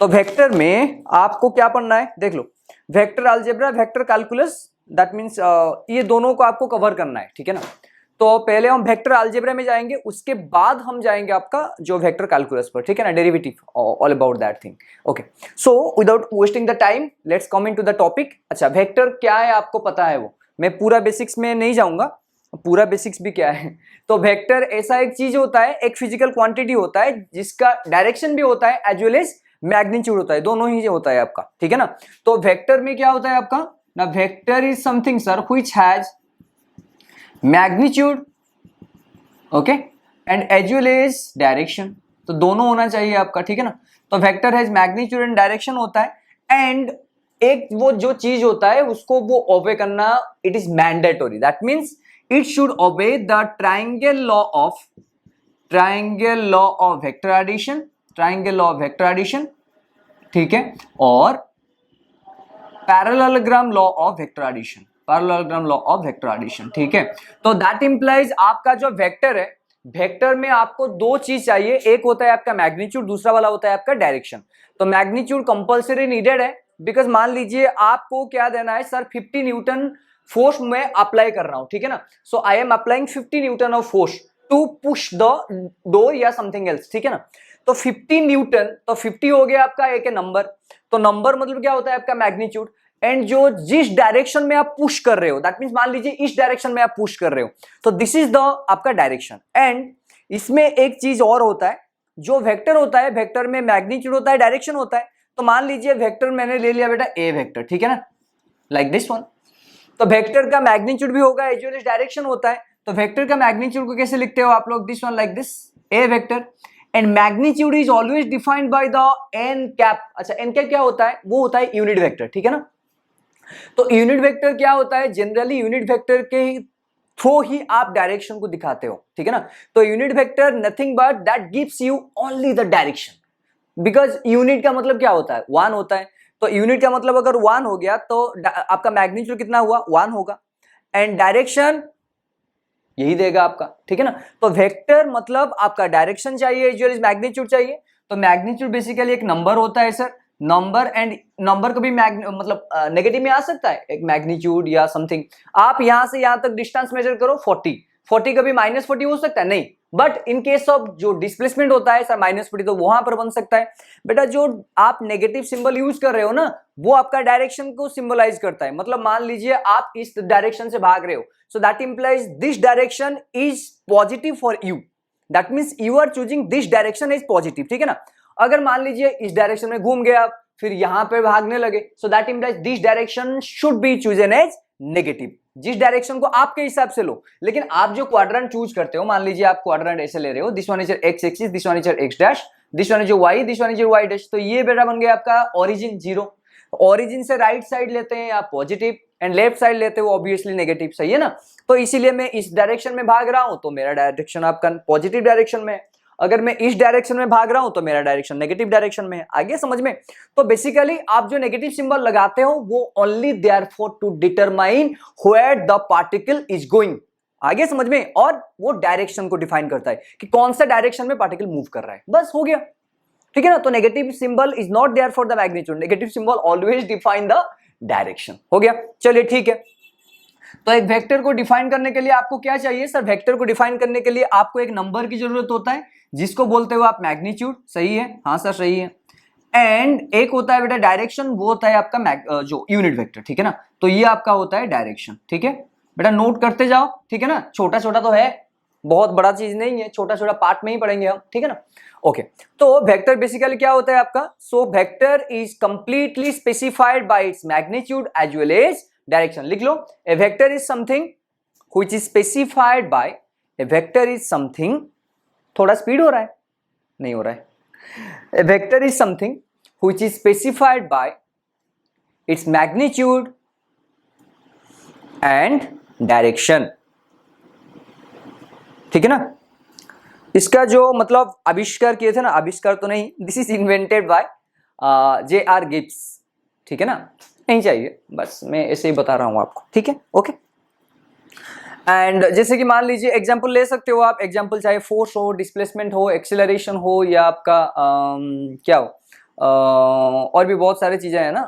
तो वेक्टर में आपको क्या पढ़ना है, देख लो, vector algebra, vector calculus, that means ये दोनों को आपको कवर करना है, ठीक है ना। तो पहले हम वेक्टर अलजेब्रा में जाएंगे, उसके बाद हम जाएंगे आपका जो वेक्टर कैलकुलस पर, ठीक है ना, derivative, all about that thing. Okay, so without wasting the time let's come into the द टॉपिक। अच्छा, वेक्टर क्या है आपको पता है, वो मैं पूरा बेसिक्स में नहीं जाऊंगा, पूरा बेसिक्स भी क्या है। तो वेक्टर ऐसा एक चीज होता है, एक फिजिकल क्वांटिटी होता है जिसका डायरेक्शन भी होता है एज वेल एज मैग्नीट्यूड होता है, दोनों ही होता है आपका, ठीक है ना। तो वेक्टर में क्या होता है आपका ना, vector is something sir which has magnitude, okay, and as well as direction, तो दोनों होना चाहिए आपका, ठीक है ना। तो vector has magnitude and direction होता है, एंड एक वो जो चीज होता है उसको वो ओबे करना, it is mandatory, that means it should obey the triangle law of vector addition, triangle law of vector addition, ठीक है, और parallelogram law of vector addition, parallelogram law of vector addition, ठीक है। तो दैट इंप्लाइज आपका जो vector है, vector में आपको दो चीज चाहिए, एक होता है आपका मैग्नीट्यूड, दूसरा वाला होता है आपका डायरेक्शन। तो मैग्नीट्यूड कंपल्सरी नीडेड है, बिकॉज मान लीजिए आपको क्या देना है सर, 50 न्यूटन फोर्स में अप्लाई कर रहा हूं, ठीक है ना। So I am applying 50 newton of force to push the door या समथिंग एल्स, ठीक है ना। तो 50 न्यूटन, तो 50 हो गया आपका एक नंबर, तो नंबर मतलब क्या होता है आपका मैग्नीट्यूड, एंड जो जिस डायरेक्शन में आप पुश कर रहे हो, दैट मींस मान लीजिए इस डायरेक्शन में आप पुश कर रहे हो, तो दिस इज द आपका डायरेक्शन। एंड इसमें एक चीज और होता है, जो वेक्टर होता है, वेक्टर में मैग्नीट्यूड होता है, डायरेक्शन होता है। तो मान लीजिए वेक्टर मैंने ले लिया बेटा ए वेक्टर, ठीक है ना, लाइक दिस वन। तो वेक्टर का मैग्नीट्यूड भी होगा एज वेल एज डायरेक्शन होता है। तो वेक्टर का मैग्नीट्यूड को कैसे लिखते हो आप लोग, this one, like this, A vector, and magnitude is always defined by the N cap. अच्छा, एन कैप क्या होता है, वो होता है यूनिट वेक्टर, ठीक है ना। तो यूनिट वेक्टर क्या होता है, जनरली यूनिट वेक्टर के थ्रू ही आप डायरेक्शन को दिखाते हो, ठीक है ना। तो unit vector nothing but that gives you only the direction, because unit का मतलब क्या होता है, 1 होता है। तो यूनिट का मतलब अगर 1 हो गया तो आपका मैग्नीट्यूड कितना हुआ, 1 होगा, एंड डायरेक्शन यही देगा आपका, ठीक है ना। तो वेक्टर मतलब आपका डायरेक्शन चाहिए एज वेल एज मैग्नीट्यूड चाहिए। तो मैग्नीट्यूड बेसिकली एक नंबर होता है सर, नंबर, एंड नंबर कभी मतलब नेगेटिव में आ सकता है, एक मैग्नीट्यूड या समथिंग। आप यहां से यहां तक डिस्टेंस मेजर करो 40 कभी -40 हो सकता है, नहीं, बट इन केस ऑफ जो डिस्प्लेसमेंट होता है सर -40, तो वहां पर बन सकता है। बेटा जो आप नेगेटिव सिंबल यूज कर रहे हो ना, वो आपका डायरेक्शन को सिंबलाइज करता है। मतलब मान लीजिए आप इस डायरेक्शन से भाग रहे हो, so that implies this direction is positive for you, that means you are choosing this direction is positive, ठीक है ना। अगर मान लीजिए इस डायरेक्शन में घूम गए आप, फिर यहां पे भागने लगे, so that implies this direction should be chosen as negative. जिस डायरेक्शन को आपके हिसाब से लो, लेकिन आप जो क्वाड्रेंट चूज करते हो, मान लीजिए आप क्वाड्रेंट ऐसे ले रहे हो, this one is your X axis, this one is your X dash, this one is your Y, this one is your Y dash. तो ये बेटा बन गया आपका ओरिजिन 0। ओरिजिन से राइट साइड लेते हैं आप पॉजिटिव, एंड लेफ्ट साइड लेते हो ऑब्वियसली नेगेटिव, सही है ना। तो इसीलिए मैं इस डायरेक्शन में भाग रहा हूं तो मेरा डायरेक्शन आपका पॉजिटिव डायरेक्शन में है, अगर मैं इस डायरेक्शन में भाग रहा हूं तो मेरा डायरेक्शन नेगेटिव डायरेक्शन में है। आगे समझ में। तो बेसिकली आप जो नेगेटिव सिंबल लगाते हो वो only therefore to determine where the particle is going, आगे समझ में, और वो डायरेक्शन को डिफाइन करता है कि कौन सा डायरेक्शन में पार्टिकल मूव कर रहा है, बस हो गया, ठीक है ना। तो negative symbol is not there for the magnitude, negative symbol always define the direction, हो गया। चलिए ठीक है, तो एक वेक्टर को डिफाइन करने के लिए आपको क्या चाहिए सर, वेक्टर को डिफाइन करने के लिए आपको एक नंबर की जरूरत होता है जिसको बोलते हो आप मैग्नीट्यूड, सही है, हाँ सर सही है। एंड एक होता है बेटा डायरेक्शन, वो होता है आपका जो यूनिट वेक्टर, ठीक है ना। तो ये आपका होता है डायरेक्शन, ठीक है बेटा, नोट करते जाओ, ठीक है ना। छोटा छोटा तो है, बहुत बड़ा चीज नहीं है, छोटा छोटा पार्ट में ही पढ़ेंगे हम, ठीक है ना। ओके, तो वेक्टर बेसिकली क्या होता है आपका, so vector is completely specified by its magnitude as well as direction. लिख लो, a vector is something which is specified by, a vector is something, थोड़ा स्पीड हो रहा है, नहीं हो रहा है, a vector is something which is specified by its magnitude and direction, ठीक है ना। इसका जो मतलब आविष्कार किए थे ना, आविष्कार तो नहीं, this is invented by J.R. Gibbs, ठीक है ना, नहीं चाहिए, बस मैं ऐसे ही बता रहा हूं आपको, ठीक है, ओके। एंड जैसे कि मान लीजिए एग्जांपल ले सकते हो आप, एग्जांपल चाहे फोर्स हो, डिस्प्लेसमेंट हो, एक्सेलरेशन हो, या आपका क्या हो, और भी बहुत सारी चीजें हैं ना,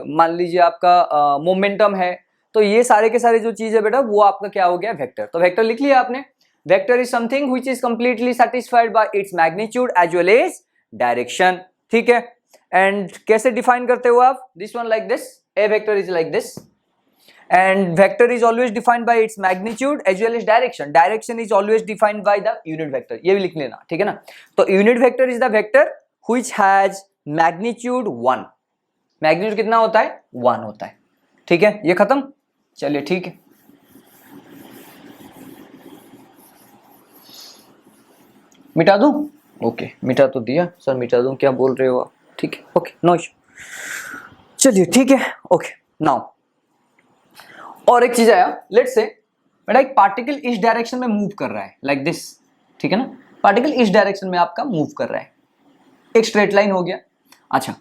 मान लीजिए आपका मोमेंटम है, तो ये सारे के सारे जो चीज है बेटा वो आपका क्या हो गया, वेक्टर। तो वेक्टर लिख लिया आपने। Vector is something which is completely satisfied by its magnitude as well as direction, ठीक है। एंड कैसे डिफाइन करते हो आप, this one like this, A vector is like this and vector is always defined by its magnitude as well as direction is always defined by the unit vector, ये भी लिख लेना, ठीक है ना। तो unit vector is the vector which has magnitude 1, magnitude कितना होता है, 1 होता है, ठीक है। ये खत्म, चलिए ठीक है। मिटा दूं, ओके मिटा तो दिया सर, मिटा दूं, क्या बोल रहे हो आप, ठीक है, ओके नो इशू, चलिए ठीक है, ओके। नाउ और एक चीज आया, लेट्स से बेटा एक पार्टिकल इस डायरेक्शन में मूव कर रहा है लाइक दिस, ठीक है ना, पार्टिकल इस डायरेक्शन में आपका मूव कर रहा है, एक स्ट्रेट लाइन हो गया। अच्छा,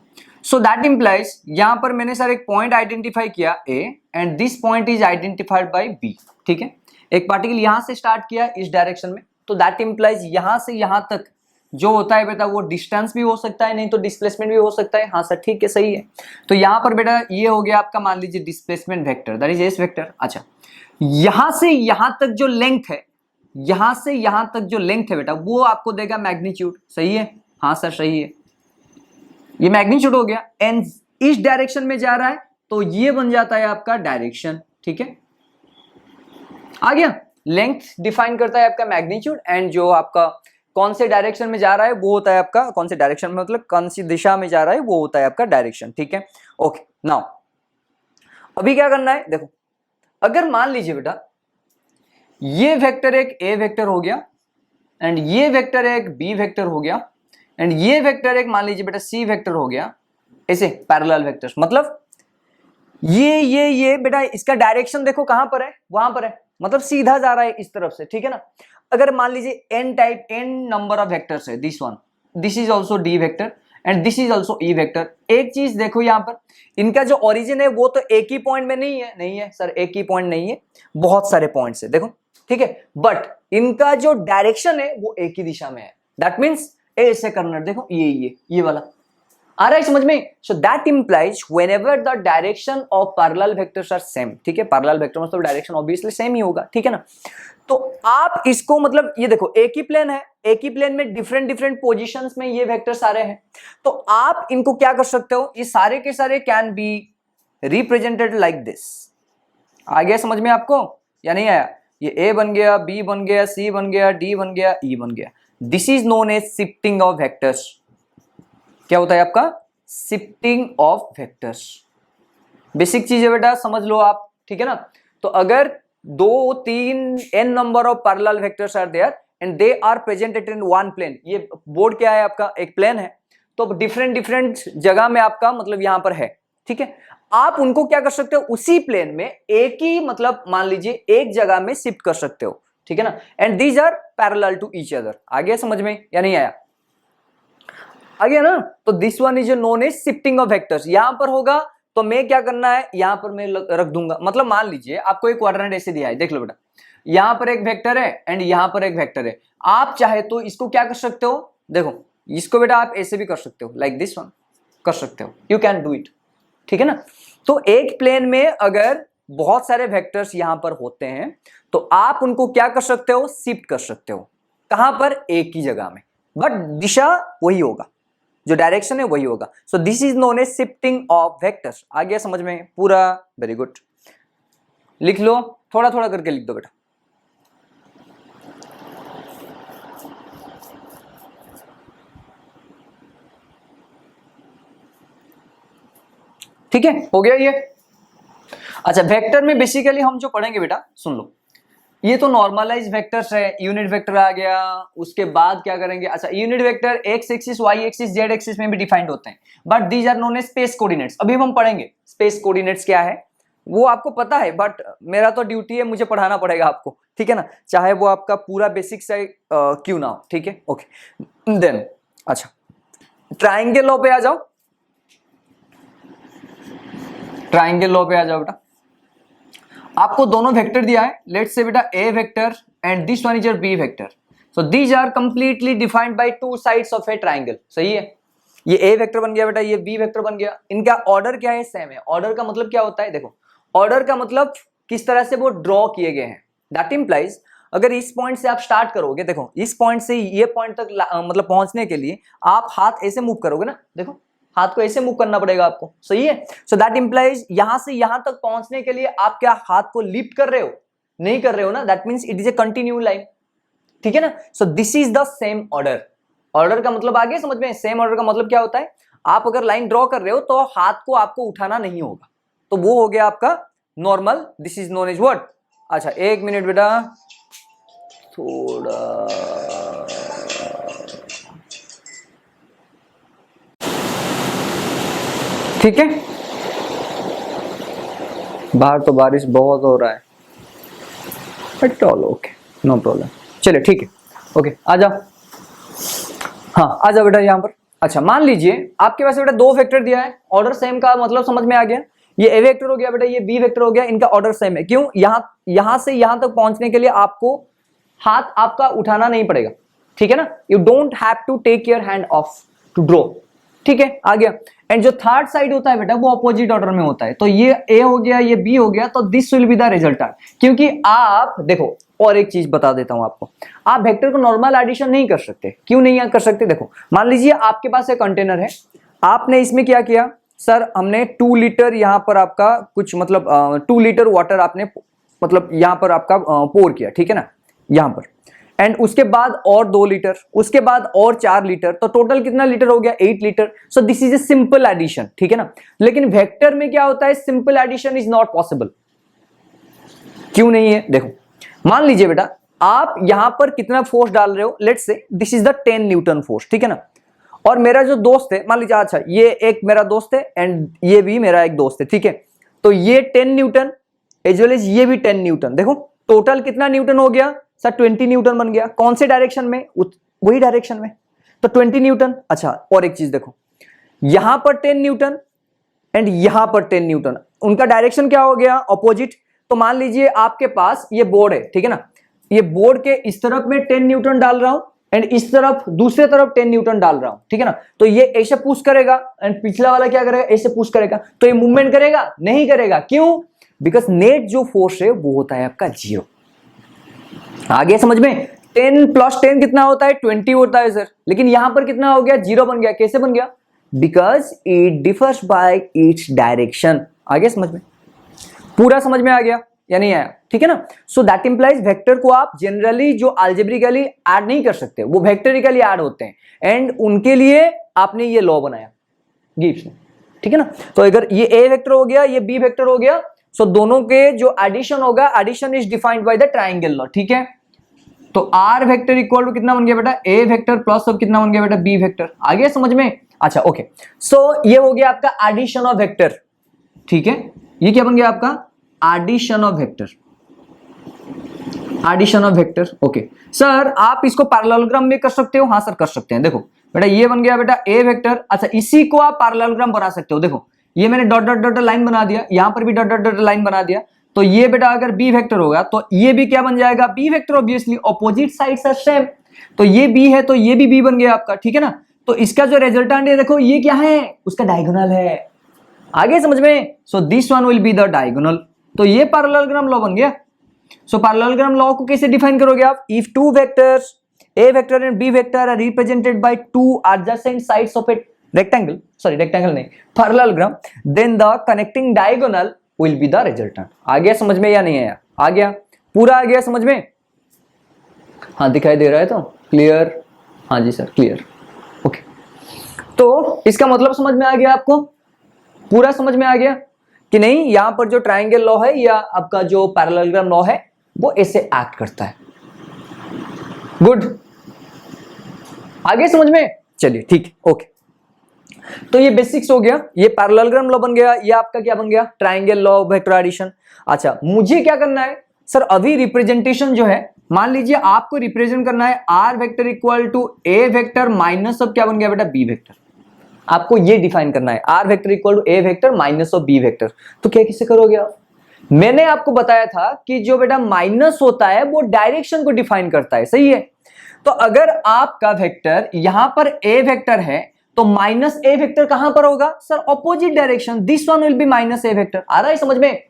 सो दैट इंप्लाइज यहां पर मैंने सर एक पॉइंट आइडेंटिफाई किया A and this point is identified by B, ठीक है। एक पार्टिकल यहां से स्टार्ट किया इस डायरेक्शन में, तो दैट इंप्लाइज यहां से यहां तक जो होता है बेटा वो डिस्टेंस भी हो सकता है, नहीं तो डिस्प्लेसमेंट भी हो सकता है। हाँ सर ठीक है, सही है। तो यहां पर बेटा ये हो गया आपका, मान लीजिए displacement vector, that is S vector. अच्छा, यहां से यहां तक जो लेंथ है, यहां से यहां तक जो लेंथ है बेटा वो आपको देगा मैग्नीट्यूड, सही है। हाँ सर सही है, ये मैग्नीट्यूड हो गया एंड इस डायरेक्शन में जा रहा है तो ये बन जाता है आपका डायरेक्शन, ठीक है। आ गया, लेंथ डिफाइन करता है आपका मैग्नीट्यूड एंड जो आपका कौन से डायरेक्शन में जा रहा है वो होता है आपका, कौन से डायरेक्शन में मतलब कौन सी दिशा में जा रहा है वो होता है आपका डायरेक्शन, ठीक है। ओके, नाउ अभी क्या करना है, देखो अगर मान लीजिए बेटा ये वेक्टर एक ए वेक्टर हो गया एंड ये वेक्टर एक बी वेक्टर हो गया एंड ये वेक्टर एक मान लीजिए बेटा सी वेक्टर हो गया, ऐसे पैरेलल वेक्टर्स, मतलब ये बेटा इसका डायरेक्शन देखो कहां पर है, वहां पर है, मतलब सीधा जा रहा है इस तरफ से, ठीक है ना। अगर मान लीजिए n नंबर ऑफ वेक्टर्स है, this one, this is also d vector and this is also e vector. एक चीज देखो यहां पर, इनका जो ओरिजिन है वो तो एक ही पॉइंट में नहीं है, नहीं है सर एक ही पॉइंट नहीं है, बहुत सारे पॉइंट्स है देखो, ठीक है, बट इनका जो डायरेक्शन है वो एक ही दिशा में है। दैट मींस ऐसे करना, देखो ये वाला आ रहा है समझ में। So that implies whenever the direction of parallel vectors are same, ठीक है, पैरेलल वेक्टर मतलब डायरेक्शन ऑब्वियसली सेम ही होगा, ठीक है ना। तो आप इसको मतलब ये देखो एक ही प्लेन है, एक ही प्लेन में डिफरेंट डिफरेंट पोजीशंस में ये वेक्टर सारे हैं, तो आप इनको क्या कर सकते हो, ये सारे के सारे can be represented like this. आ गया समझ में आपको या नहीं आया, ये ए बन गया, बी बन गया, सी बन गया, डी बन गया, ई बन गया। This is known as shifting of vectors. क्या होता है आपका, शिफ्टिंग ऑफ वेक्टर्स। बेसिक चीज है बेटा, समझ लो आप, ठीक है ना। तो अगर 2, 3 n number of parallel vectors are there and they are presented in one plane, ये बोर्ड क्या है आपका, एक प्लेन है, तो डिफरेंट डिफरेंट जगह में आपका मतलब यहां पर है, ठीक है। आप उनको क्या कर सकते हो, उसी प्लेन में एक ही मतलब मान लीजिए एक जगह में शिफ्ट कर सकते हो, ठीक है ना। And these are parallel to each other. आ गया समझ में या नहीं आया, आ गया ना। तो this one is known as shifting of vectors. यहां पर होगा तो मैं क्या करना है, यहां पर मैं रख दूंगा, मतलब मान लीजिए आपको एक क्वाड्रेंट ऐसे दिया है, देख लो बेटा, यहां पर एक वेक्टर है एंड यहां पर एक वेक्टर है। आप चाहे तो इसको क्या कर सकते हो, देखो इसको बेटा आप ऐसे भी कर सकते हो, लाइक दिस वन कर सकते हो, यू कैन डू इट, ठीक है ना। तो एक प्लेन में अगर बहुत सारे वेक्टर्स यहां पर होते हैं तो आप उनको क्या कर सकते हो, शिफ्ट कर सकते हो, कहां पर, एक ही जगह में, बट दिशा वही होगा, जो डायरेक्शन है वही होगा। So this is known as shifting of vectors. आ गया समझ में पूरा, वेरी गुड। लिख लो, थोड़ा थोड़ा करके लिख दो बेटा। ठीक है, हो गया ये। अच्छा, वेक्टर में बेसिकली हम जो पढ़ेंगे बेटा सुन लो, ये तो नॉर्मलाइज वेक्टर्स है, यूनिट वेक्टर आ गया, उसके बाद क्या करेंगे, अच्छा unit vector X axis, Y axis, Z axis में भी डिफाइंड होते हैं, but these are known as space coordinates. अभी हम पढ़ेंगे स्पेस कोऑर्डिनेट्स क्या है, वो आपको पता है, बट मेरा तो ड्यूटी है, मुझे पढ़ाना पड़ेगा आपको, ठीक है ना, चाहे वो आपका पूरा बेसिक से क्यों ना हो, ठीक है, ओके। देन अच्छा, ट्राइंगल लॉ पे आ जाओ, ट्राइंगल लॉ पे आ जाओ बेटा। आपको दोनों वेक्टर दिया है, लेट्स से बेटा ए vector and this one is your b vector. So these are completely defined by two sides of a triangle, सही है। ये ए वेक्टर बन गया बेटा, ये बी वेक्टर बन गया। इनका ऑर्डर क्या है? सेम है। ऑर्डर का मतलब क्या होता है? देखो, ऑर्डर का मतलब किस तरह से वो ड्रॉ किए गए हैं। दैट इंप्लाइज अगर इस पॉइंट से आप स्टार्ट करोगे, देखो इस पॉइंट से ये पॉइंट तक मतलब पहुंचने के लिए आप हाथ ऐसे मूव करोगे ना, देखो हाथ को ऐसे मूव करना पड़ेगा आपको, सही है। सो दैट इंप्लाइज यहां से यहां तक पहुंचने के लिए आप क्या हाथ को लिफ्ट कर रहे हो? नहीं कर रहे हो ना, that means it is a continue line, ठीक है ना। सो this is the same order. Order का मतलब आगे समझ में? सेम ऑर्डर का मतलब क्या होता है? आप अगर लाइन ड्रॉ कर रहे हो तो हाथ को आपको उठाना नहीं होगा, तो वो हो गया आपका normal. This is known as what? अच्छा एक मिनट बेटा, थोड़ा ठीक है, बाहर तो बारिश बहुत हो रहा है, but all okay, no problem. चलिए ठीक है, ओके आ जाओ। हाँ आ जाओ बेटा यहाँ पर। अच्छा मान लीजिए आपके पास बेटा दो वेक्टर दिया है, ऑर्डर सेम का मतलब समझ में आ गया। ये ए वेक्टर हो गया बेटा, ये बी वेक्टर हो गया, इनका ऑर्डर सेम है। क्यों? यहां से यहां तक पहुंचने के लिए आपको हाथ आपका उठाना नहीं पड़ेगा, ठीक है ना। You don't have to take your hand off to draw, ठीक है, आ गया। एंड जो थर्ड साइड होता है बेटा वो अपोजिट ऑर्डर में होता है, तो ये ए हो गया, ये बी हो गया, तो this will be the resultant. क्योंकि आप देखो, और एक चीज बता देता हूं आपको, आप वेक्टर को नॉर्मल एडिशन नहीं कर सकते। क्यों नहीं कर सकते? देखो मान लीजिए आपके पास एक कंटेनर है, आपने इसमें क्या किया, सर हमने 2 लीटर यहां पर आपका कुछ मतलब 2 लीटर वाटर आपने मतलब यहां पर आपका पोर किया, ठीक है ना, यहां पर। एंड उसके बाद और 2 लीटर, उसके बाद और 4 लीटर, तो टोटल कितना लीटर हो गया? 8 litre. So this is a simple addition, ठीक है ना। लेकिन वेक्टर में क्या होता है? Simple addition is not possible. क्यों नहीं है? देखो मान लीजिए बेटा आप यहां पर कितना फोर्स डाल रहे हो, let's say this is the 10 Newton force, ठीक है ना। और मेरा जो दोस्त है, मान लीजिए अच्छा ये एक मेरा दोस्त है एंड ये भी मेरा एक दोस्त है, ठीक है। तो ये 10 न्यूटन एज वेल एज ये भी 10 न्यूटन। देखो टोटल कितना न्यूटन हो गया सर? 20 न्यूटन बन गया। कौन से डायरेक्शन में? वही डायरेक्शन में, तो 20 न्यूटन। अच्छा और एक चीज देखो, यहां पर 10 न्यूटन एंड यहां पर 10 न्यूटन, उनका डायरेक्शन क्या हो गया? अपोजिट। तो मान लीजिए आपके पास ये बोर्ड है, ठीक है ना, ये बोर्ड के इस तरफ में 10 न्यूटन डाल रहा हूं एंड इस तरफ दूसरे तरफ 10 न्यूटन डाल रहा हूं, ठीक है ना। तो ये ऐसे पुश करेगा एंड पिछला वाला क्या करेगा? ऐसे पुश करेगा, तो ये मूवमेंट करेगा? नहीं करेगा। क्यों? बिकॉज नेट जो फोर्स है वो होता है आपका 0। आगे समझ में? 10 + 10 कितना होता है? 20 होता है सर। लेकिन यहां पर कितना हो गया? 0 बन गया। कैसे बन गया? Because it differs bye its direction. आगे समझ में? पूरा समझ में आ गया या नहीं आया? ठीक है ना। सो दैट इंप्लाइज वेक्टर को आप जनरली जो अलजेब्रिकली ऐड नहीं कर सकते, वो वेक्टरिकली ऐड होते हैं एंड उनके लिए आपने ये लॉ बनाया गिब्स ने, ठीक है ना। तो अगर ये ए वेक्टर हो गया, ये बी वेक्टर हो गया, सो दोनों के जो एडिशन होगा, addition is defined by the triangle law, ठीक है। तो आर वेक्टर इक्वल टू कितना बन गया बेटा? ए वेक्टर प्लस अब कितना बन गया बेटा? B vector. आगे समझ में? अच्छा ओके। सो ये हो गया आपका एडिशन ऑफ वेक्टर, ठीक है। ये क्या बन गया आपका? Addition of vector, addition of vector. Okay sir आप इसको पैरेललोग्राम में कर सकते हो? हाँ सर कर सकते हैं। देखो बेटा ये बन गया बेटा ए वेक्टर। अच्छा इसी को आप पैरेललोग्राम बना सकते हो। देखो ये मैंने डॉट डॉट डॉट लाइन बना दिया, यहां पर भी डॉट डॉट डॉट लाइन बना दिया, तो ये बेटा अगर बी वेक्टर होगा तो ये भी क्या बन जाएगा? B vector. Obviously opposite sides are same, तो ये बी है तो ये भी बी बन गया आपका, ठीक है ना। तो इसका जो रिजल्टेंट है देखो ये क्या है? उसका डायगोनल है। आगे समझ में? सो this one will be the diagonal. तो ये पैरेललोग्राम लॉ बन गया। सो पैरेललोग्राम लॉ को कैसे डिफाइन करोगे आप? If two vectors a vector and b vector are represented by two adjacent sides of a rectangle, sorry rectangle नहीं, parallelogram, then the connecting diagonal will be the resultant. आ गया समझ में या नहीं आया? आ गया? पूरा आ गया समझ में? हाँ दिखाई दे रहा है तो क्लियर? हाँ जी सर क्लियर। ओके तो इसका मतलब समझ में आ गया आपको? पूरा समझ में आ गया कि नहीं? यहां पर जो ट्राइंगल लॉ है या आपका जो पैरेललोग्राम लॉ है वो ऐसे एक्ट करता है। गुड, आगे समझ में? चलिए ठीक है ओके। तो ये बेसिक्स हो गया, ये पैरेललोग्राम लॉ बन गया, ये आपका क्या बन गया? Triangle law of vector addition. अच्छा मुझे क्या करना है सर? अभी रिप्रेजेंटेशन जो है, मान लीजिए आपको रिप्रेजेंट करना है R vector equal to A vector minus अब क्या बन गया बेटा? B vector. आपको ये डिफाइन करना है R vector equal to A vector minus of B vector. तो क्या किसे करोगे आप? मैंने आपको बताया था कि जो बेटा माइनस होता है वो डायरेक्शन को डिफाइन करता है, सही है। तो अगर आपका वेक्टर यहां पर ए वेक्टर है तो माइनस ए वेक्टर कहां पर होगा sir, opposite direction, this one will be minus a vector. आ रहा है समझ में?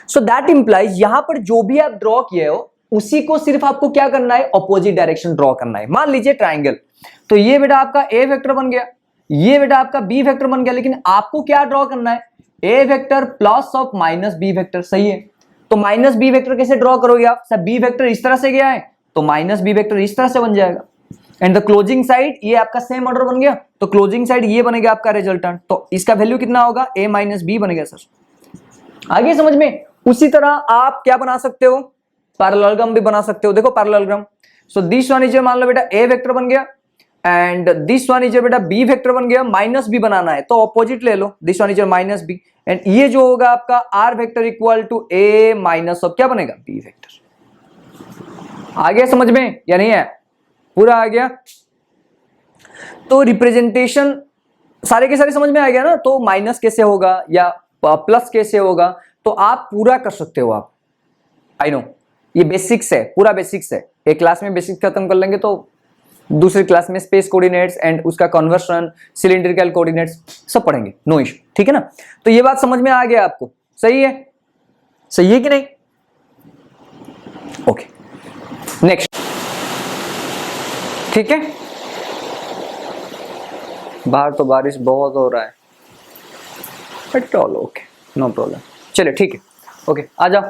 सो दैट इंप्लाइज यहां पर जो भी आप ड्रॉ किए हो उसी को सिर्फ आपको क्या करना है, ऑपोजिट डायरेक्शन ड्रॉ करना है। मान लीजिए ट्राइंगल, तो ये बेटा आपका ए वेक्टर बन गया, ये बेटा आपका बी वेक्टर बन गया, लेकिन आपको क्या ड्रॉ करना है, a vector plus of minus b vector. सही है, तो माइनस बी वेक्टर कैसे ड्रॉ करोगे आप सर, बी वेक्टर इस तरह से गया है तो माइनस बी वेक्टर इस तरह से बन जाएगा, एंड द क्लोजिंग साइड ये आपका सेम ऑर्डर बन गया, तो क्लोजिंग साइड ये बनेगा आपका रिजल्टेंट, तो इसका वैल्यू कितना होगा, ए माइनस बी बनेगा सर। आगे समझ में? उसी तरह आप क्या बना सकते हो, पैरेललोग्राम भी बना सकते हो। देखो parallelogram, so this one is मान लो बेटा ए वेक्टर बन गया, एंड दिस वन इज बेटा बी वेक्टर बन गया, माइनस बी बनाना है तो ऑपोजिट ले लो, this one is minus B, and ये जो होगा आपका R vector equal to A minus of क्या बनेगा, बी वेक्टर। आ गया समझ में या नहीं है? पूरा आ गया? तो रिप्रेजेंटेशन सारे के सारे समझ में आ गया ना, तो माइनस कैसे होगा या प्लस कैसे होगा, तो आप पूरा कर सकते हो आप। आई नो ये बेसिक्स है, पूरा बेसिक्स है, एक क्लास में बेसिक्स खत्म कर लेंगे तो दूसरी क्लास में स्पेस कोऑर्डिनेट्स एंड उसका कन्वर्शन, सिलिंड्रिकल कोऑर्डिनेट्स सब पढ़ेंगे, नो इशू, ठीक है ना। तो ये बात समझ में आ गया आपको? सही है, सही है कि नहीं? ओके नेक्स्ट, ठीक है। बाहर तो बारिश बहुत हो रहा है, but all okay, no problem. चलिए ठीक है, ओके आ जाओ।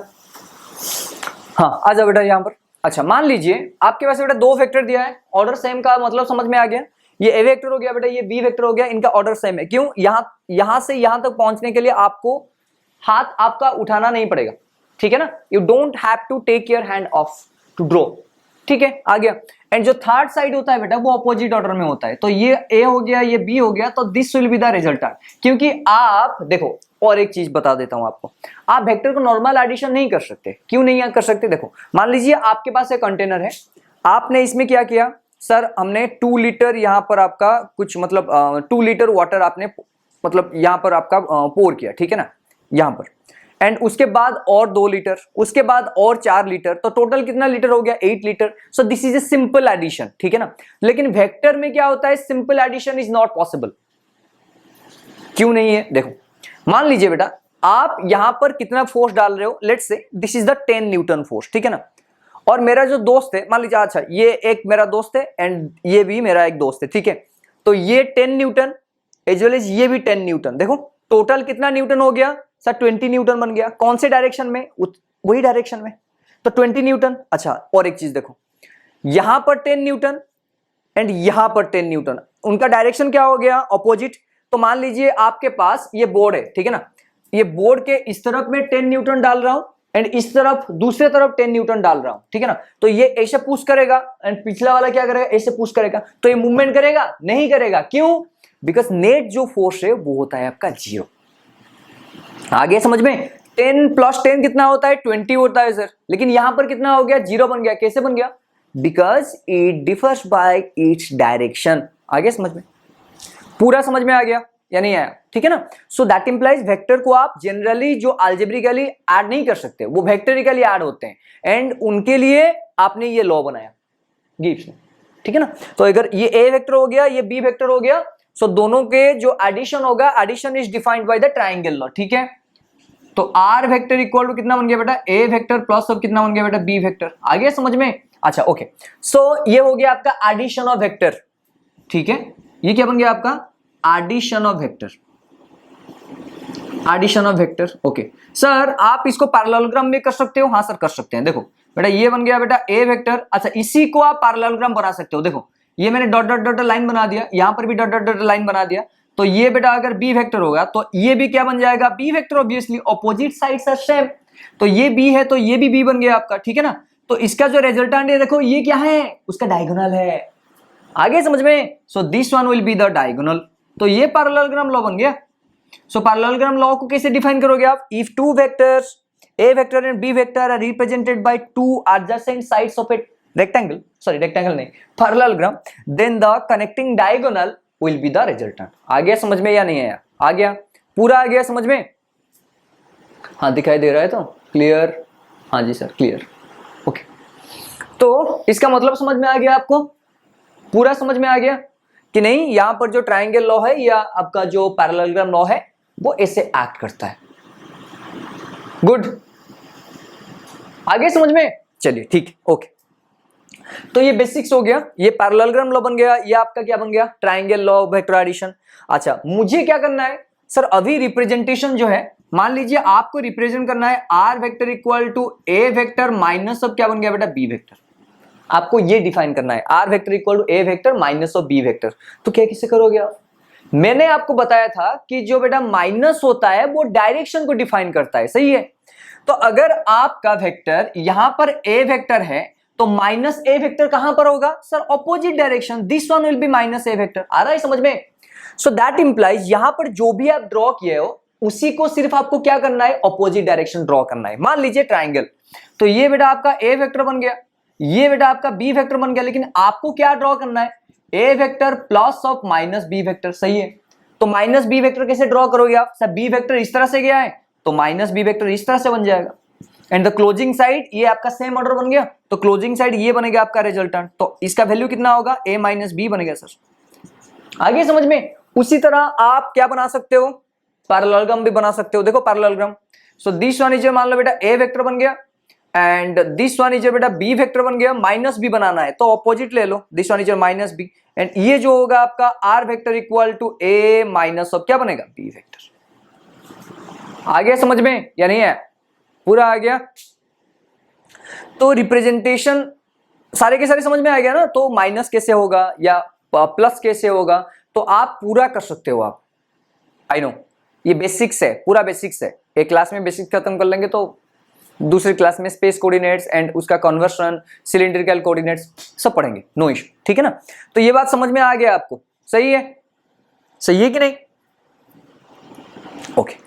हाँ आ जाओ बेटा यहाँ पर। अच्छा मान लीजिए आपके पास बेटा दो वेक्टर दिया है, ऑर्डर सेम का मतलब समझ में आ गया, ये ए वेक्टर हो गया बेटा, ये बी वेक्टर हो गया, इनका ऑर्डर सेम है। क्यों? यहां से यहां तक पहुंचने के लिए आपको हाथ आपका उठाना नहीं पड़ेगा, ठीक है ना, you don't have to take your hand off to draw, ठीक है, आ गया। एंड जो थर्ड साइड होता है बेटा वो ऑपोजिट ऑर्डर में होता है, तो ये ए हो गया, ये बी हो गया, तो this will be the resultant. क्योंकि आप देखो, और एक चीज बता देता हूं आपको, आप वेक्टर को नॉर्मल एडिशन नहीं कर सकते। क्यों नहीं कर सकते? देखो मान लीजिए आपके पास एक कंटेनर है, आपने इसमें क्या किया सर, हमने 2 लीटर यहां पर आपका कुछ मतलब 2 लीटर वाटर आपने मतलब यहां पर आपका पोर किया, ठीक है ना, यहां पर, एंड उसके बाद और 2 लीटर, उसके बाद और 4 लीटर, तो टोटल कितना लीटर हो गया, 8 litre. So this is a simple addition, ठीक है ना। लेकिन वेक्टर में क्या होता है, simple addition is not possible. क्यों नहीं है? देखो मान लीजिए बेटा आप यहां पर कितना फोर्स डाल रहे हो, let's say this is the 10 Newton force, ठीक है ना, और मेरा जो दोस्त है मान लीजिए, अच्छा ये एक मेरा दोस्त है एंड ये भी मेरा एक दोस्त है, ठीक है, तो ये 10 न्यूटन एज वेल एज ये भी 10 न्यूटन। देखो टोटल कितना न्यूटन हो गया सर, 20 न्यूटन बन गया। कौन से डायरेक्शन में? वही डायरेक्शन में, तो 20 न्यूटन। अच्छा और एक चीज देखो, यहां पर 10 न्यूटन एंड यहां पर 10 न्यूटन, उनका डायरेक्शन क्या हो गया, ऑपोजिट। तो मान लीजिए आपके पास ये बोर्ड है, ठीक है ना, ये बोर्ड के इस तरफ में 10 न्यूटन डाल रहा हूं एंड इस तरफ दूसरे तरफ 10 न्यूटन डाल रहा हूं, ठीक है ना, तो ये ऐसे पुश करेगा एंड पिछला वाला क्या करेगा, ऐसे पुश करेगा, तो ये मूवमेंट करेगा नहीं करेगा। क्यों? बिकॉज नेट जो फोर्स है वो होता है आपका 0। आगे समझ में? 10 + 10 कितना होता है, 20 होता है सर, लेकिन यहां पर कितना हो गया, 0 बन गया। कैसे बन गया? Because it differs bye its direction. आगे समझ में? पूरा समझ में आ गया या नहीं आया? ठीक है ना। सो दैट इंप्लाइज वेक्टर को आप जनरली जो अलजेब्रिकली ऐड नहीं कर सकते, वो वेक्टरिकली ऐड होते हैं, एंड उनके लिए आपने ये लॉ बनाया गिब्स ने, ठीक है ना। तो अगर ये ए वेक्टर हो गया, ये बी वेक्टर हो गया, सो दोनों के जो एडिशन होगा, addition is defined by the triangle law, ठीक है। तो आर वेक्टर इक्वल टू कितना बन गया बेटा, ए वेक्टर प्लस अब कितना बन गया बेटा, बी वेक्टर। आ गया समझ में? अच्छा ओके, सो ये हो गया आपका एडिशन ऑफ वेक्टर, ठीक है। ये क्या बन गया आपका, addition of vector, addition of vector. Okay sir आप इसको पैरेललोग्राम में कर सकते हो? हाँ सर कर सकते हैं। देखो बेटा ये बन गया बेटा ए वेक्टर, अच्छा इसी को आप पैरेललोग्राम बना सकते हो। देखो ये मैंने डॉट डॉट डॉट लाइन बना दिया, यहां पर भी डॉट डॉट डॉट लाइन बना दिया, तो ये बेटा अगर बी वेक्टर होगा तो ये भी क्या बन जाएगा, B vector. Obviously opposite sides are same, तो ये बी है तो ये भी बी बन गया आपका, ठीक है ना। तो इसका जो रिजल्टेंट है देखो ये क्या है, उसका डायगोनल है। आगे समझ में? सो this one will be the diagonal, तो ये पैरेललोग्राम लॉ बन गया। सो पैरेललोग्राम लॉ को कैसे डिफाइन करोगे आप, if two vectors a vector and b vector are represented by two adjacent sides of a rectangle, sorry rectangle नहीं, parallelogram, then the connecting diagonal will be the resultant. आ गया समझ में या नहीं आया? आ गया, पूरा आ गया समझ में? हाँ दिखाई दे रहा है तो क्लियर? हाँ जी सर क्लियर। ओके तो इसका मतलब समझ में आ गया आपको? पूरा समझ में आ गया? कि नहीं यहां पर जो ट्राइंगल लॉ है या आपका जो पैरेललोग्राम लॉ है वो ऐसे एक्ट करता है। गुड, आगे समझ में? चलिए ठीक है, ओके। तो ये बेसिक्स हो गया, ये पैरेललोग्राम लॉ बन गया, ये आपका क्या बन गया? Triangle law of vector addition. अच्छा, मुझे क्या करना है सर? अभी रिप्रेजेंटेशन जो है, मान लीजिए आपको रिप्रेजेंट करना है R vector equal to A vector minus of क्या बन गया बेटा? B vector. आपको ये डिफाइन करना है, R vector equal to A vector minus of B vector. तो क्या किसे करोगे आप? मैंने आपको बताया था कि जो बेटा माइनस होता है वो डायरेक्शन को डिफाइन करता है, सही है? तो अगर आपका वेक्टर यहां पर ए वेक्टर है तो माइनस ए वेक्टर कहां पर होगा sir? Opposite direction, this one will be minus a vector. आ रहा है समझ में? सो दैट इंप्लाइज यहां पर जो भी आप ड्रॉ किए हो उसी को सिर्फ आपको क्या करना है? ऑपोजिट डायरेक्शन ड्रॉ करना है। मान लीजिए ट्राइंगल, तो ये बेटा आपका ए वेक्टर बन गया, ये बेटा आपका बी वेक्टर बन गया, लेकिन आपको क्या ड्रॉ करना है? A vector plus of minus b vector, सही है? तो माइनस बी वेक्टर कैसे ड्रॉ करोगे आप? सर बी वेक्टर इस तरह से गया है तो माइनस बी वेक्टर इस तरह से बन जाएगा, एंड द क्लोजिंग साइड ये आपका सेम ऑर्डर बन गया, तो क्लोजिंग साइड ये बनेगा आपका रिजल्टेंट। तो इसका वैल्यू कितना होगा? ए माइनस बी बनेगा सर। आगे समझ में? उसी तरह आप क्या बना सकते हो? पैरेललोग्राम भी बना सकते हो। देखो parallelogram, so this one is मान लो बेटा ए वेक्टर बन गया एंड दिस वन इज बेटा बी वेक्टर बन गया, माइनस बी बनाना है तो ऑपोजिट ले लो, this one is minus B, and ये जो होगा आपका R vector equal to A minus of क्या बनेगा? B vector. आ गया समझ में या नहीं है? पूरा आ गया? तो रिप्रेजेंटेशन सारे के सारे समझ में आ गया ना? तो माइनस कैसे होगा या प्लस कैसे होगा तो आप पूरा कर सकते हो आप। आई नो ये बेसिक्स है, पूरा बेसिक्स है। एक क्लास में बेसिक्स खत्म कर लेंगे तो दूसरी क्लास में स्पेस कोऑर्डिनेट्स एंड उसका कन्वर्शन, सिलिंड्रिकल कोऑर्डिनेट्स सब पढ़ेंगे, नो इशू, ठीक है ना? तो ये बात समझ में आ गया आपको? सही है? सही है कि नहीं? ओके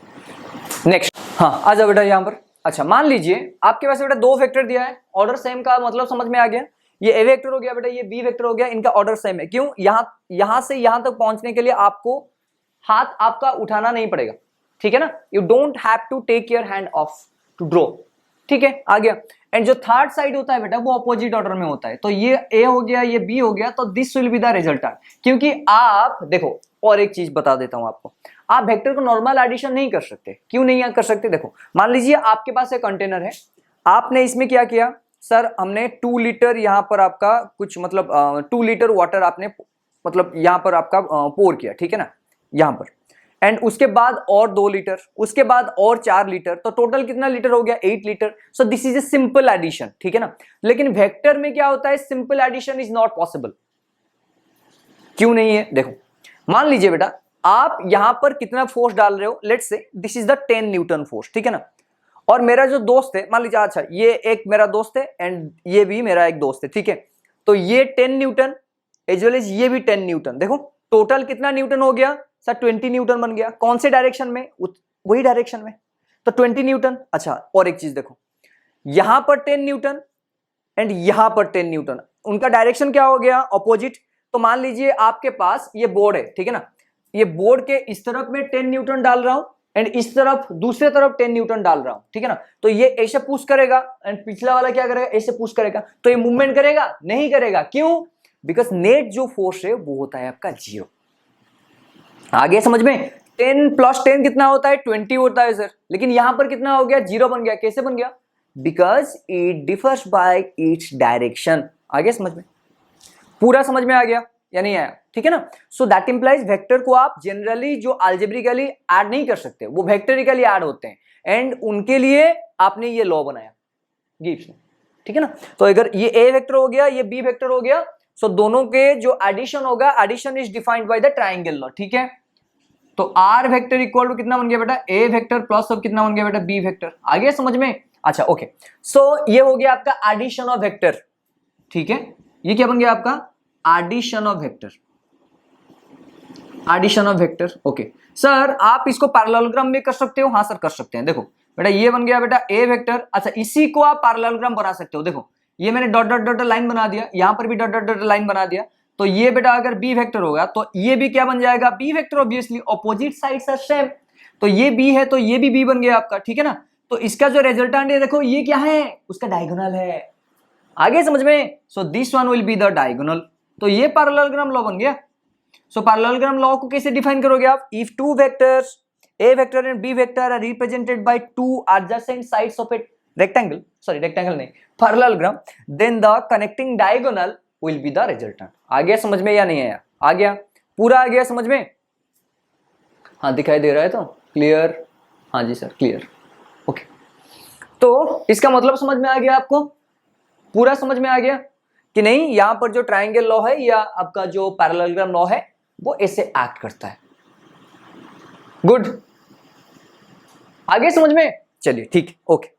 नेक्स्ट, हाँ आ जाओ बेटा यहां पर। अच्छा मान लीजिए आपके पास बेटा दो वेक्टर दिया है, ऑर्डर सेम का मतलब समझ में आ गया। ये ए वेक्टर हो गया बेटा, ये बी वेक्टर हो गया, इनका ऑर्डर सेम है। क्यों? यहां से यहां तक पहुंचने के लिए आपको हाथ आपका उठाना नहीं पड़ेगा, ठीक है ना? You don't have to take your hand off to draw, ठीक है? आ गया। एंड जो थर्ड साइड होता है बेटा वो अपोजिट ऑर्डर में होता है, तो ये ए हो गया, ये बी हो गया, तो this will be the resultant. क्योंकि आप देखो, और एक चीज बता देता हूं आपको, आप वेक्टर को नॉर्मल एडिशन नहीं कर सकते। क्यों नहीं कर सकते? देखो मान लीजिए आपके पास एक कंटेनर है, आपने इसमें क्या किया सर? हमने 2 लीटर यहाँ पर आपका कुछ मतलब 2 लीटर वाटर आपने मतलब यहाँ पर आपका पोर किया, ठीक है ना? यहाँ पर, एंड उसके बाद और 2 लीटर, उसके बाद और 4 लीटर, तो टोटल कितना लीटर हो गया? 8 litre. So this is a simple addition, ठीक है ना? लेकिन वेक्टर में क्या होता है? Simple addition is not possible. क्यों नहीं है? देखो मान लीजिए बेटा आप यहां पर कितना फोर्स डाल रहे हो, let's say this is the 10 Newton force, ठीक है ना? और मेरा जो दोस्त है, मान लीजिए, अच्छा ये एक मेरा दोस्त है एंड ये भी मेरा एक दोस्त है, ठीक है? तो ये 10 न्यूटन एज वेल एज ये भी 10 न्यूटन। देखो टोटल कितना न्यूटन हो गया सर? 20 न्यूटन बन गया। कौन से डायरेक्शन में? वही डायरेक्शन में, तो 20 न्यूटन। अच्छा और एक चीज देखो, यहां पर 10 न्यूटन एंड यहां पर 10 न्यूटन, उनका डायरेक्शन क्या हो गया? ऑपोजिट। तो मान लीजिए आपके पास ये बोर्ड है, ठीक है ना? ये बोर्ड के इस तरफ में 10 न्यूटन डाल रहा हूं एंड इस तरफ दूसरे तरफ 10 न्यूटन डाल रहा हूं, ठीक है ना? तो ये ऐसे पुश करेगा एंड पिछला वाला क्या करेगा? ऐसे पुश करेगा, तो ये मूवमेंट करेगा? नहीं करेगा। क्यों? बिकॉज नेट जो फोर्स है वो होता है आपका 0। आगे समझ में? 10 प्लस 10 कितना होता है? 20 होता है सर, लेकिन यहां पर कितना हो गया? 0 बन गया। कैसे बन गया? Because it differs bye its direction. आगे समझ में? पूरा समझ में आ गया या नहीं आया? ठीक है ना? सो दैट इंप्लाइज वेक्टर को आप जनरली जो अलजेब्रिकली ऐड नहीं कर सकते, वो वेक्टरिकली ऐड होते हैं, एंड उनके लिए आपने ये लॉ बनाया गिब्स ने, ठीक है ना? तो अगर ये ए वेक्टर हो गया, ये बी वेक्टर हो गया, सो दोनों के जो एडिशन होगा, addition is defined by the triangle law, ठीक है? तो आर वेक्टर इक्वल टू कितना बन गया बेटा? ए वेक्टर प्लस ऑफ कितना बन गया बेटा? B vector. आगे समझ में? अच्छा ओके, सो ये हो गया आपका एडिशन ऑफ वेक्टर, ठीक है? ये क्या बन गया आपका? Addition of vector, addition of vector. Okay sir आप इसको पैरेललोग्राम में कर सकते हो? हाँ सर कर सकते हैं। देखो बेटा ये बन गया बेटा ए वेक्टर। अच्छा इसी को आप पैरेललोग्राम बना सकते हो। देखो ये मैंने डॉट डॉट डॉट लाइन बना दिया, यहां पर भी डॉट डॉट डॉट लाइन बना दिया, तो ये बेटा अगर बी वेक्टर होगा तो ये भी क्या बन जाएगा? B vector. Obviously opposite sides are same, तो ये बी है तो ये भी बी बन गया आपका, ठीक है ना? तो इसका जो रिजल्टेंट है देखो ये क्या है? उसका डायगोनल है। आगे समझ में? सो this one will be the diagonal. तो ये पैरेललोग्राम लॉ बन गया। सो पैरेललोग्राम लॉ को कैसे डिफाइन करोगे आप? If two vectors A vector and B vector are represented by two adjacent sides of a rectangle, sorry rectangle नहीं, parallelogram, then the connecting diagonal will be the resultant. आ गया समझ में या नहीं आया? आ गया, पूरा आ गया समझ में? हाँ दिखाई दे रहा है तो क्लियर? हाँ जी सर क्लियर, ओके। तो इसका मतलब समझ में आ गया आपको? पूरा समझ में आ गया कि नहीं? यहां पर जो ट्राइंगल लॉ है या आपका जो पैरेललोग्राम लॉ है वो ऐसे एक्ट करता है। गुड, आगे समझ में? चलिए ठीक है, ओके।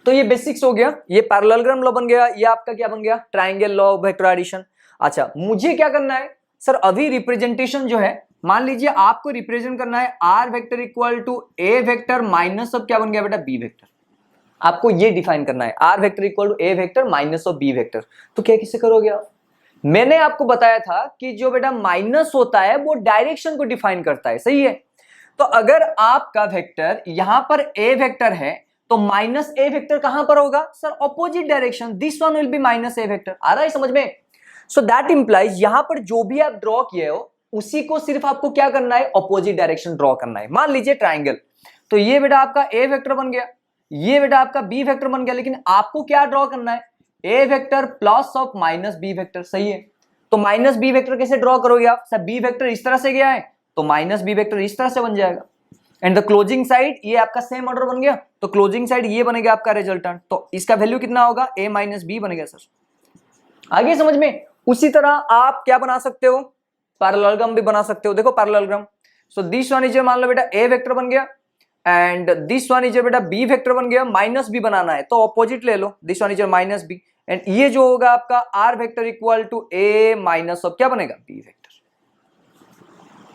तो ये बेसिक्स हो गया, ये पैरेललोग्राम लॉ बन गया, ये आपका क्या बन गया? Triangle law of vector addition. अच्छा, मुझे क्या करना है सर? अभी रिप्रेजेंटेशन जो है, मान लीजिए आपको रिप्रेजेंट करना है R vector equal to A vector minus of क्या बन गया बेटा? B vector. आपको ये डिफाइन करना है, R vector equal to A vector minus of B vector. तो क्या किसे करोगे आप? मैंने आपको बताया था कि जो बेटा माइनस होता है वो डायरेक्शन को डिफाइन करता है, सही है? तो अगर आपका वेक्टर यहां पर ए वेक्टर है तो माइनस ए वेक्टर कहां पर होगा sir? Opposite direction, this one will be minus a vector. आ रहा है समझ में? सो दैट इंप्लाइज यहां पर जो भी आप ड्रॉ किए हो उसी को सिर्फ आपको क्या करना है? ऑपोजिट डायरेक्शन ड्रॉ करना है। मान लीजिए ट्राइंगल, तो ये बेटा आपका ए वेक्टर बन गया, ये बेटा आपका बी वेक्टर बन गया, लेकिन आपको क्या ड्रॉ करना है? A vector plus of minus b vector, सही है? तो माइनस बी वेक्टर कैसे ड्रॉ करोगे आप? सर बी वेक्टर इस तरह से गया है तो माइनस बी वेक्टर इस तरह से बन जाएगा, एंड द क्लोजिंग साइड ये आपका सेम ऑर्डर बन गया, तो क्लोजिंग साइड ये बनेगा आपका रिजल्टेंट। तो इसका वैल्यू कितना होगा? ए माइनस बी बनेगा सर। आगे समझ में? उसी तरह आप क्या बना सकते हो? पैरेललोग्राम भी बना सकते हो। देखो parallelogram, so this one is मान लो बेटा ए वेक्टर बन गया एंड दिस वन इज बेटा बी वेक्टर बन गया, माइनस बी बनाना है तो ऑपोजिट ले लो, this one is minus B, and ये जो होगा आपका R vector equal to A minus of क्या बनेगा? B vector.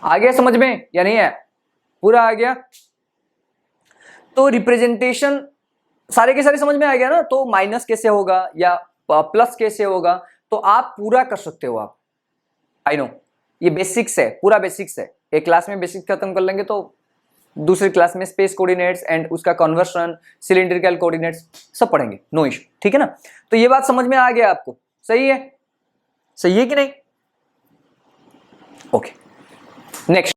आ गया समझ में या नहीं है? पूरा आ गया? तो रिप्रेजेंटेशन सारे के सारे समझ में आ गया ना? तो माइनस कैसे होगा या प्लस कैसे होगा तो आप पूरा कर सकते हो आप। आई नो ये बेसिक्स है, पूरा बेसिक्स है। एक क्लास में बेसिक्स खत्म कर लेंगे तो दूसरी क्लास में स्पेस कोऑर्डिनेट्स एंड उसका कन्वर्शन, सिलिंड्रिकल कोऑर्डिनेट्स सब पढ़ेंगे, नो इशू, ठीक है ना? तो ये बात समझ में आ गया आपको? सही है? सही है कि नहीं? Okay, next.